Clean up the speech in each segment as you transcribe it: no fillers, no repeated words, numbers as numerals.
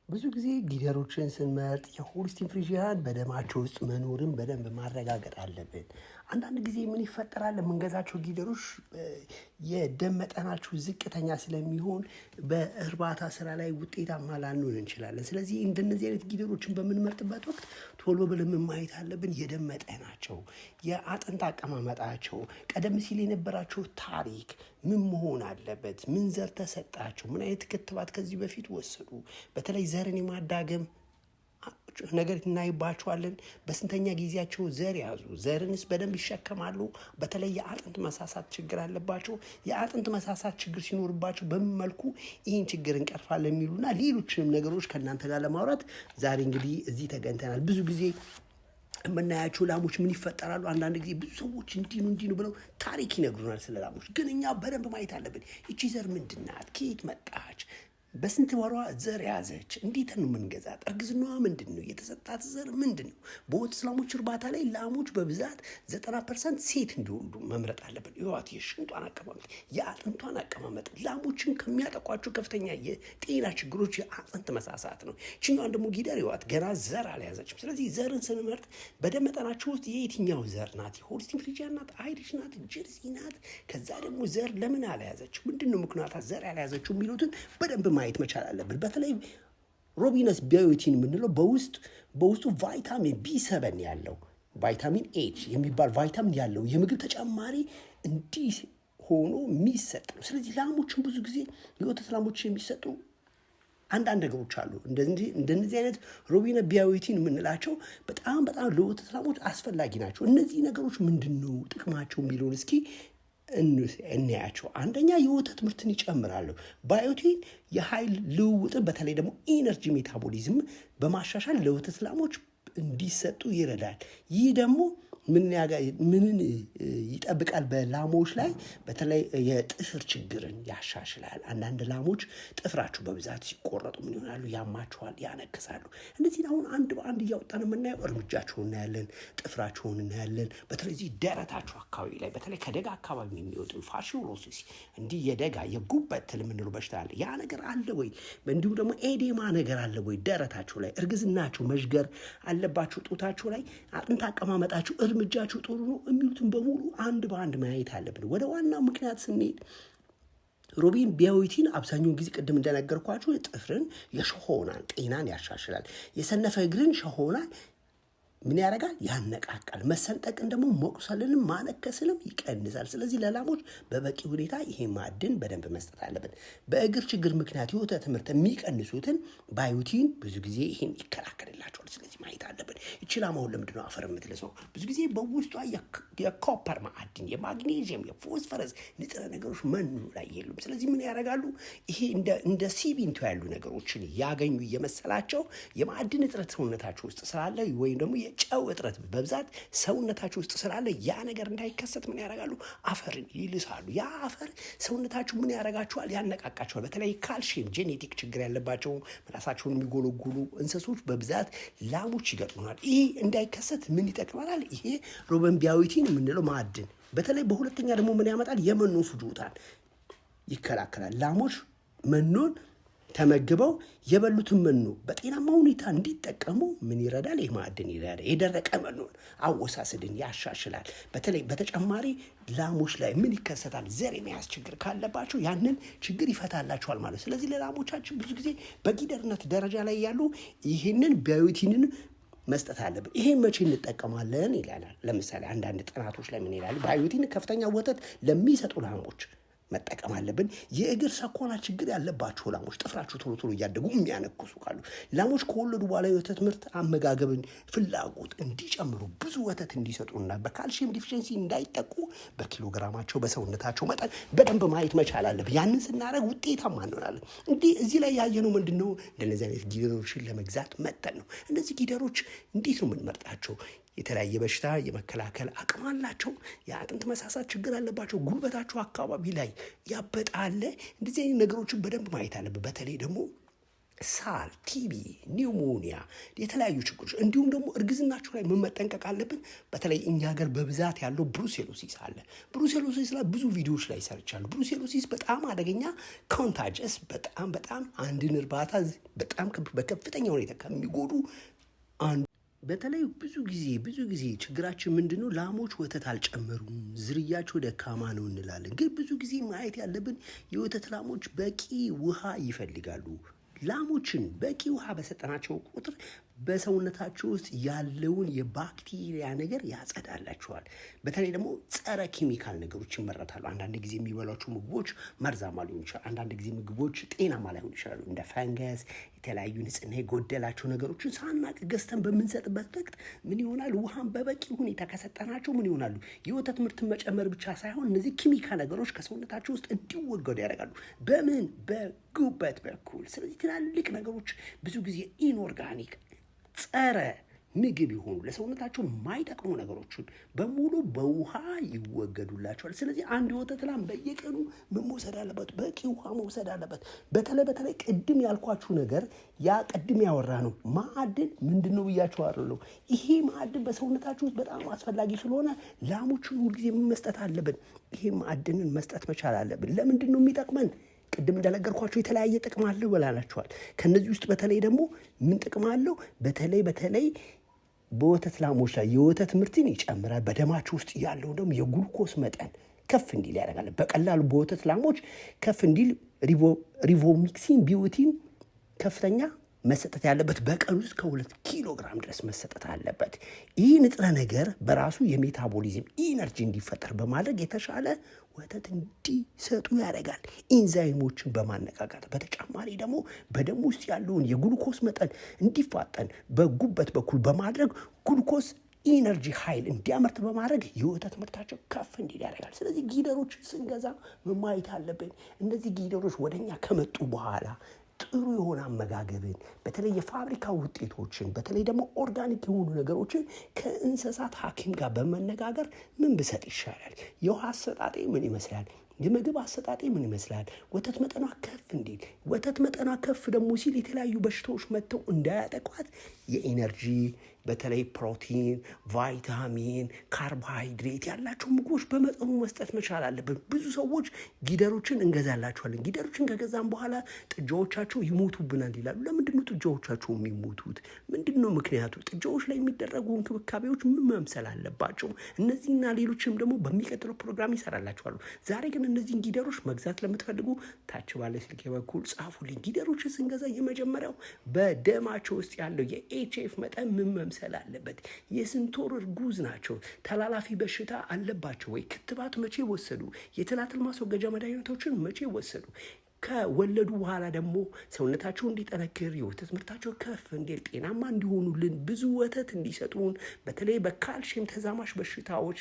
ብዙ ጊዜ ጊደሮችን ስንመርጥ የሆልስቲን ፍሪዥያን በደማቸው ውስጥ መኖርን በደንብ ማረጋገጥ አለብን። አንዳንድ ጊዜ ምን ይፈጠራል? የምንገዛቸው ጊደሮች የደም መጠናቸው ዝቅተኛ ስለሚሆን በእርባታ ስራ ላይ ውጤታማ ላንሆን እንችላለን። ስለዚህ እንደነዚህ አይነት ጊደሮችን በምንመርጥበት ወቅት ቶሎ ብለን ማየት አለብን የደም መጠናቸው፣ የአጥንት አቀማመጣቸው፣ ቀደም ሲል የነበራቸው ታሪክ ምን መሆን አለበት፣ ምን ዘር ተሰጣቸው፣ ምን አይነት ክትባት ከዚህ በፊት ወሰዱ፣ በተለይ ዘርን የማዳገም ነገር እናይባቸዋለን። በስንተኛ ጊዜያቸው ዘር ያዙ፣ ዘርንስ በደንብ ይሸከማሉ። በተለይ የአጥንት መሳሳት ችግር አለባቸው። የአጥንት መሳሳት ችግር ሲኖርባቸው በምን መልኩ ይህን ችግር እንቀርፋለን የሚሉና ሌሎችንም ነገሮች ከእናንተ ጋር ለማውራት ዛሬ እንግዲህ እዚህ ተገኝተናል። ብዙ ጊዜ የምናያቸው ላሞች ምን ይፈጠራሉ? አንዳንድ ጊዜ ብዙ ሰዎች እንዲኑ ብለው ታሪክ ይነግሩናል ስለ ላሞች። ግን እኛ በደንብ ማየት አለብን። ይቺ ዘር ምንድናት? ከየት መጣች? በስንት ወሯ ዘር ያዘች? እንዴት ነው የምንገዛት? እርግዝናዋ ምንድን ነው? የተሰጣት ዘር ምንድን ነው? በወተት ላሞች እርባታ ላይ ላሞች በብዛት 90% ሴት እንዲወልዱ መምረጥ አለብን። ይዋት የሽንጧን አቀማመጥ፣ የአጥንቷን አቀማመጥ ላሞችን ከሚያጠቋቸው ከፍተኛ የጤና ችግሮች የአጥንት መሳሳት ነው። ይችኛዋን ደግሞ ጊደር ይዋት ገና ዘር አልያዘችም። ስለዚህ ዘርን ስንመርጥ በደም መጠናቸው ውስጥ የየትኛው ዘር ናት? የሆልስቲን ፍሪዥያን ናት? አይሪሽ ናት? ጀርሲ ናት? ከዛ ደግሞ ዘር ለምን አልያዘችው? ምንድን ነው ምክንያቷ ዘር ያልያዘችው የሚሉትን በደንብ ማየት መቻል አለብን። በተለይ ሮቢነስ ባዮቲን የምንለው በውስጡ ቫይታሚን ቢ7 ያለው ቫይታሚን ኤች የሚባል ቫይታሚን ያለው የምግብ ተጨማሪ እንዲህ ሆኖ የሚሰጥ ነው። ስለዚህ ላሞችን ብዙ ጊዜ የወተት ላሞች የሚሰጡ አንዳንድ ነገሮች አሉ። እንደነዚህ አይነት ሮቢነ ባዮቲን የምንላቸው በጣም ለወተት ላሞች አስፈላጊ ናቸው። እነዚህ ነገሮች ምንድን ነው ጥቅማቸው የሚለውን እስኪ እንያቸው። አንደኛ የወተት ምርትን ይጨምራሉ። ባዮቲን የኃይል ልውውጥን በተለይ ደግሞ ኢነርጂ ሜታቦሊዝም በማሻሻል ለወተት ላሞች እንዲሰጡ ይረዳል። ይህ ደግሞ ምንን ይጠብቃል? በላሞች ላይ በተለይ የጥፍር ችግርን ያሻሽላል። አንዳንድ ላሞች ጥፍራቸው በብዛት ሲቆረጡ ምን ይሆናሉ? ያማቸዋል፣ ያነክሳሉ። እነዚህን አሁን አንድ በአንድ እያወጣን የምናየው እርምጃቸውን እናያለን፣ ጥፍራቸውን እናያለን። በተለይ እዚህ ደረታቸው አካባቢ ላይ በተለይ ከደጋ አካባቢ የሚወጡ ፋሺዮሎሲስ እንዲህ የደጋ የጉበት ትል የምንለው በሽታ አለ። ያ ነገር አለ ወይ? እንዲሁም ደግሞ ኤዴማ ነገር አለ ወይ? ደረታቸው ላይ እርግዝናቸው መዥገር አለባቸው። ጡታቸው ላይ አጥንት አቀማመጣቸው እርምጃቸው ጥሩ ነው የሚሉትን በሙሉ አንድ በአንድ ማየት አለብን። ወደ ዋናው ምክንያት ስንሄድ ሮቢን ባዮቲን አብዛኛውን ጊዜ ቅድም እንደነገርኳችሁ ጥፍርን፣ የሸሆናን ጤናን ያሻሽላል። የሰነፈ እግርን ሸሆናን ምን ያደርጋል? ያነቃቃል። መሰንጠቅን ደግሞ መቁሰልንም ማነከስንም ይቀንሳል። ስለዚህ ለላሞች በበቂ ሁኔታ ይሄ ማዕድን በደንብ መስጠት አለብን። በእግር ችግር ምክንያት የወተት ምርት የሚቀንሱትን ባዮቲን ብዙ ጊዜ ይሄን ይከላከልላቸዋል። ስለዚህ ማየት አለብን። ይቺ ላማውን ለምንድነው አፈር የምትልሰው? ብዙ ጊዜ በውስጧ የኮፐር ማዕድን፣ የማግኔዥየም፣ የፎስፈረስ ንጥረ ነገሮች መኑ ላይ የሉም። ስለዚህ ምን ያደርጋሉ? ይሄ እንደ ሲሚንቶ ያሉ ነገሮችን ያገኙ እየመሰላቸው የማዕድን እጥረት ሰውነታቸው ውስጥ ስላለ ወይም ደግሞ የጨው እጥረት በብዛት ሰውነታቸው ውስጥ ስላለ ያ ነገር እንዳይከሰት ምን ያደርጋሉ? አፈርን ይልሳሉ። ያ አፈር ሰውነታቸው ምን ያደርጋቸዋል? ያነቃቃቸዋል። በተለይ ካልሽየም ጄኔቲክ ችግር ያለባቸው ራሳቸውን የሚጎለጉሉ እንስሶች በብዛት ላሞች ይገጥሙናል። ይህ እንዳይከሰት ምን ይጠቅመናል? ይሄ ሮቢን ባዮቲን የምንለው ማዕድን በተለይ በሁለተኛ ደግሞ ምን ያመጣል? የመኖ ፍጆታን ይከላከላል። ላሞች መኖን ተመግበው የበሉትን መኖ በጤናማ ሁኔታ እንዲጠቀሙ ምን ይረዳል? ይህ ማዕድን ይረዳል። የደረቀ መኖን አወሳሰድን ያሻሽላል። በተለይ በተጨማሪ ላሞች ላይ ምን ይከሰታል? ዘር የመያዝ ችግር ካለባቸው ያንን ችግር ይፈታላቸዋል ማለት። ስለዚህ ለላሞቻችን ብዙ ጊዜ በጊደርነት ደረጃ ላይ ያሉ ይህንን ባዮቲንን መስጠት አለብን። ይሄን መቼ እንጠቀማለን ይላል። ለምሳሌ አንዳንድ ጥናቶች ላይ ምን ይላሉ? ባዮቲን ከፍተኛ ወተት ለሚሰጡ ላሞች መጠቀም አለብን። የእግር ሰኮና ችግር ያለባቸው ላሞች ጥፍራቸው ቶሎ እያደጉ የሚያነክሱ ካሉ፣ ላሞች ከወለዱ በኋላ የወተት ምርት አመጋገብን ፍላጎት እንዲጨምሩ ብዙ ወተት እንዲሰጡና በካልሽየም ዲፊሸንሲ እንዳይጠቁ በኪሎግራማቸው በሰውነታቸው መጠን በደንብ ማየት መቻል አለብን። ያንን ስናደርግ ውጤታማ እንሆናለን። እንዲህ እዚህ ላይ ያየነው ምንድነው? እንደነዚህ አይነት ጊደሮችን ለመግዛት መጠን ነው። እነዚህ ጊደሮች እንዴት ነው የምንመርጣቸው? የተለያየ በሽታ የመከላከል አቅም አላቸው። የአጥንት መሳሳት ችግር አለባቸው። ጉልበታቸው አካባቢ ላይ ያበጣለ። እንደዚህ አይነት ነገሮችን በደንብ ማየት አለብን። በተለይ ደግሞ ሳል፣ ቲቢ፣ ኒውሞኒያ፣ የተለያዩ ችግሮች እንዲሁም ደግሞ እርግዝናቸው ላይ ምን መጠንቀቅ አለብን? በተለይ እኛ ሀገር በብዛት ያለው ብሩሴሎሲስ አለ። ብሩሴሎሲስ ላይ ብዙ ቪዲዮዎች ላይ ሰርቻለሁ። ብሩሴሎሲስ በጣም አደገኛ ኮንታጀስ፣ በጣም አንድን እርባታ በጣም በከፍተኛ ሁኔታ ከሚጎዱ አንዱ። በተለይ ብዙ ጊዜ ችግራችን ምንድነው? ላሞች ወተት አልጨመሩም፣ ዝርያቸው ደካማ ነው እንላለን። ግን ብዙ ጊዜ ማየት ያለብን የወተት ላሞች በቂ ውሃ ይፈልጋሉ። ላሞችን በቂ ውሃ በሰጠናቸው ቁጥር በሰውነታቸው ውስጥ ያለውን የባክቴሪያ ነገር ያጸዳላቸዋል። በተለይ ደግሞ ጸረ ኬሚካል ነገሮች ይመረታሉ። አንዳንድ ጊዜ የሚበሏቸው ምግቦች መርዛማ ሊሆን ይችላል። አንዳንድ ጊዜ ምግቦች ጤናማ ላይሆን ይችላሉ። እንደ ፈንገስ፣ የተለያዩ ንጽህና የጎደላቸው ነገሮችን ሳናቅ ገዝተን በምንሰጥበት ወቅት ምን ይሆናል? ውሃን በበቂ ሁኔታ ከሰጠናቸው ምን ይሆናሉ? የወተት ምርትን መጨመር ብቻ ሳይሆን እነዚህ ኬሚካል ነገሮች ከሰውነታቸው ውስጥ እንዲወገዱ ያደርጋሉ። በምን? በጉበት በኩል። ስለዚህ ትላልቅ ነገሮች ብዙ ጊዜ ኢንኦርጋኒክ ጸረ ምግብ የሆኑ ለሰውነታቸው የማይጠቅሙ ነገሮችን በሙሉ በውሃ ይወገዱላቸዋል። ስለዚህ አንድ የወተት ላም በየቀኑ ምን መውሰድ አለበት? በቂ ውሃ መውሰድ አለበት። በተለይ ቅድም ያልኳችሁ ነገር ያ ቅድም ያወራ ነው ማዕድን ምንድን ነው ብያችኋለሁ። ይሄ ማዕድን በሰውነታችሁ ውስጥ በጣም አስፈላጊ ስለሆነ ላሞችን ሁልጊዜ መስጠት አለብን። ይሄ ማዕድንን መስጠት መቻል አለብን። ለምንድን ነው የሚጠቅመን? ቅድም እንደነገርኳቸው የተለያየ ጥቅም አለው ብላችኋል። ከነዚህ ውስጥ በተለይ ደግሞ ምን ጥቅም አለው? በተለይ በወተት ላሞች ላይ የወተት ምርትን ይጨምራል። በደማቸው ውስጥ ያለው ደግሞ የጉልኮስ መጠን ከፍ እንዲል ያደርጋል። በቀላሉ በወተት ላሞች ከፍ እንዲል ሪቮሚክሲን ቢዩቲን ከፍተኛ መሰጠት ያለበት በቀን ውስጥ ከ2 ኪሎ ግራም ድረስ መሰጠት አለበት። ይህ ንጥረ ነገር በራሱ የሜታቦሊዝም ኢነርጂ እንዲፈጠር በማድረግ የተሻለ ወተት እንዲሰጡ ያደርጋል። ኢንዛይሞችን በማነቃቃት በተጨማሪ ደግሞ በደም ውስጥ ያለውን የግሉኮስ መጠን እንዲፋጠን በጉበት በኩል በማድረግ ግሉኮስ ኢነርጂ ኃይል እንዲያመርት በማድረግ የወተት ምርታቸው ከፍ እንዲል ያደርጋል። ስለዚህ ጊደሮች ስንገዛ ማየት አለብን። እነዚህ ጊደሮች ወደኛ ከመጡ በኋላ ጥሩ የሆነ አመጋገብን በተለይ የፋብሪካ ውጤቶችን በተለይ ደግሞ ኦርጋኒክ የሆኑ ነገሮችን ከእንስሳት ሐኪም ጋር በመነጋገር ምን ብሰጥ ይሻላል? የውሃ አሰጣጤ ምን ይመስላል? የምግብ አሰጣጤ ምን ይመስላል? ወተት መጠኗ ከፍ እንዲል ወተት መጠኗ ከፍ ደግሞ ሲል የተለያዩ በሽታዎች መጥተው እንዳያጠቋት የኢነርጂ በተለይ ፕሮቲን፣ ቫይታሚን፣ ካርቦሃይድሬት ያላቸው ምግቦች በመጠኑ መስጠት መቻል አለብን። ብዙ ሰዎች ጊደሮችን እንገዛላቸዋለን። ጊደሮችን ከገዛም በኋላ ጥጃዎቻቸው ይሞቱብናል ይላሉ። ለምንድን ነው ጥጃዎቻቸው የሚሞቱት? ምንድን ነው ምክንያቱ? ጥጃዎች ላይ የሚደረጉ እንክብካቤዎች ምን መምሰል አለባቸው? እነዚህና ሌሎችም ደግሞ በሚቀጥለው ፕሮግራም ይሰራላቸዋሉ። ዛሬ ግን እነዚህን ጊደሮች መግዛት ለምትፈልጉ ታች ባለ ስልኬ በኩል ጻፉልኝ። ጊደሮችን ስንገዛ የመጀመሪያው በደማቸው ውስጥ ያለው የኤችኤፍ መጠን ምን መምሰል አለበት? የስንት ወር እርጉዝ ናቸው? ተላላፊ በሽታ አለባቸው ወይ? ክትባት መቼ ወሰዱ? የትላትል ማስወገጃ መድኃኒቶችን መቼ ወሰዱ? ከወለዱ በኋላ ደግሞ ሰውነታቸው እንዲጠነክር የወተት ምርታቸው ከፍ እንዲል ጤናማ እንዲሆኑልን ብዙ ወተት እንዲሰጡን በተለይ በካልሽየም ተዛማሽ በሽታዎች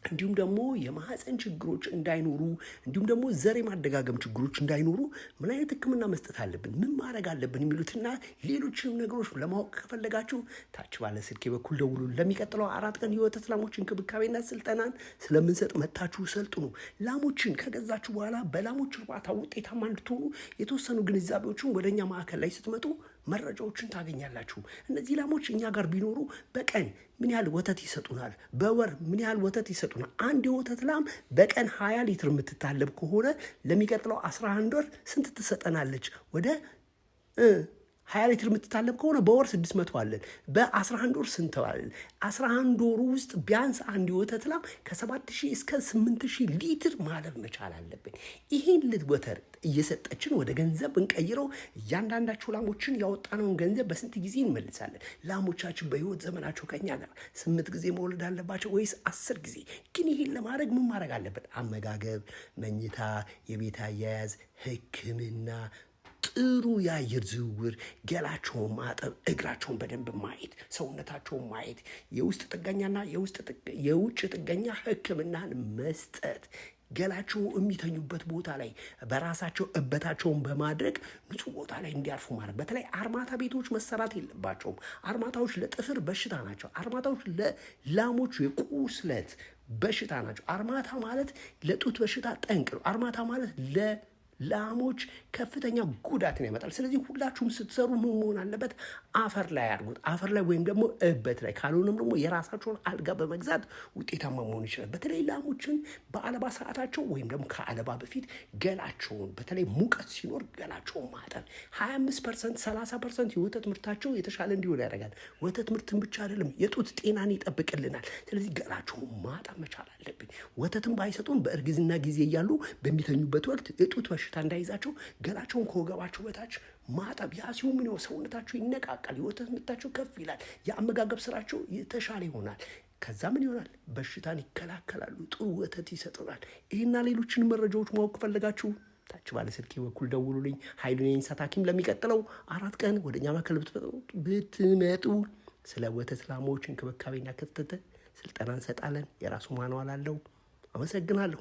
እንዲሁም ደግሞ የማህፀን ችግሮች እንዳይኖሩ እንዲሁም ደግሞ ዘር የማደጋገም ችግሮች እንዳይኖሩ ምን አይነት ሕክምና መስጠት አለብን፣ ምን ማድረግ አለብን የሚሉትና ሌሎችንም ነገሮች ለማወቅ ከፈለጋችሁ ታች ባለ ስልኬ በኩል ደውሉ። ለሚቀጥለው 4 ቀን የወተት ላሞች እንክብካቤና ስልጠናን ስለምንሰጥ መታችሁ ሰልጥኑ። ላሞችን ከገዛችሁ በኋላ በላሞች እርባታ ውጤታማ እንድትሆኑ የተወሰኑ ግንዛቤዎችን ወደኛ ማዕከል ላይ ስትመጡ መረጃዎችን ታገኛላችሁ። እነዚህ ላሞች እኛ ጋር ቢኖሩ በቀን ምን ያህል ወተት ይሰጡናል? በወር ምን ያህል ወተት ይሰጡናል? አንድ የወተት ላም በቀን 20 ሊትር የምትታለብ ከሆነ ለሚቀጥለው 11 ወር ስንት ትሰጠናለች? ወደ 20 ሊትር የምትታለብ ከሆነ በወር 600 አለን። በ11 ወር ስንት አለን? 11 ወሩ ውስጥ ቢያንስ አንድ የወተት ላም ከ7000 እስከ 8000 ሊትር ማለብ መቻል አለብን። ይህን ወተት እየሰጠችን ወደ ገንዘብ እንቀይረው። እያንዳንዳቸው ላሞችን ያወጣነውን ገንዘብ በስንት ጊዜ እንመልሳለን? ላሞቻችን በህይወት ዘመናቸው ከኛ ጋር 8 ጊዜ መውለድ አለባቸው ወይስ 10 ጊዜ? ግን ይህን ለማድረግ ምን ማድረግ አለበት? አመጋገብ፣ መኝታ፣ የቤት አያያዝ፣ ሕክምና፣ ጥሩ የአየር ዝውውር፣ ገላቸውን ማጠብ፣ እግራቸውን በደንብ ማየት፣ ሰውነታቸውን ማየት፣ የውስጥ ጥገኛና የውጭ ጥገኛ ሕክምናን መስጠት፣ ገላቸው የሚተኙበት ቦታ ላይ በራሳቸው እበታቸውን በማድረግ ንጹህ ቦታ ላይ እንዲያርፉ ማድረግ። በተለይ አርማታ ቤቶች መሰራት የለባቸውም። አርማታዎች ለጥፍር በሽታ ናቸው። አርማታዎች ለላሞች የቁስለት በሽታ ናቸው። አርማታ ማለት ለጡት በሽታ ጠንቅ ነው። አርማታ ማለት ላሞች ከፍተኛ ጉዳትን ያመጣል። ስለዚህ ሁላችሁም ስትሰሩ ምን መሆን አለበት? አፈር ላይ አድርጉት። አፈር ላይ ወይም ደግሞ እበት ላይ፣ ካልሆነም ደግሞ የራሳቸውን አልጋ በመግዛት ውጤታማ መሆን ይችላል። በተለይ ላሞችን በአለባ ሰዓታቸው ወይም ደግሞ ከአለባ በፊት ገላቸውን በተለይ ሙቀት ሲኖር ገላቸውን ማጠብ 25% 30% የወተት ምርታቸው የተሻለ እንዲሆን ያደርጋል። ወተት ምርትን ብቻ አይደለም የጡት ጤናን ይጠብቅልናል። ስለዚህ ገላቸውን ማጠብ መቻል አለብን። ወተትን ባይሰጡን በእርግዝና ጊዜ እያሉ በሚተኙበት ወቅት የጡት በሽታ እንዳይዛቸው ገላቸውን ከወገባቸው በታች ማጠብ። ያ ሲሆን ምን ነው ሰውነታቸው ይነቃቃል፣ የወተት ምርታቸው ከፍ ይላል፣ የአመጋገብ ስራቸው የተሻለ ይሆናል። ከዛ ምን ይሆናል? በሽታን ይከላከላሉ፣ ጥሩ ወተት ይሰጡናል። ይህና ሌሎችን መረጃዎች ማወቅ ፈለጋችሁ ታች ባለ ስልኬ በኩል ደውሉልኝ። ኃይሉ የእንስሳት ሐኪም ለሚቀጥለው 4 ቀን ወደኛ ማዕከል ብትመጡ ስለ ወተት ላሞች እንክብካቤና ክትትል ስልጠና እንሰጣለን። የራሱ ማንዋል አለው። አመሰግናለሁ።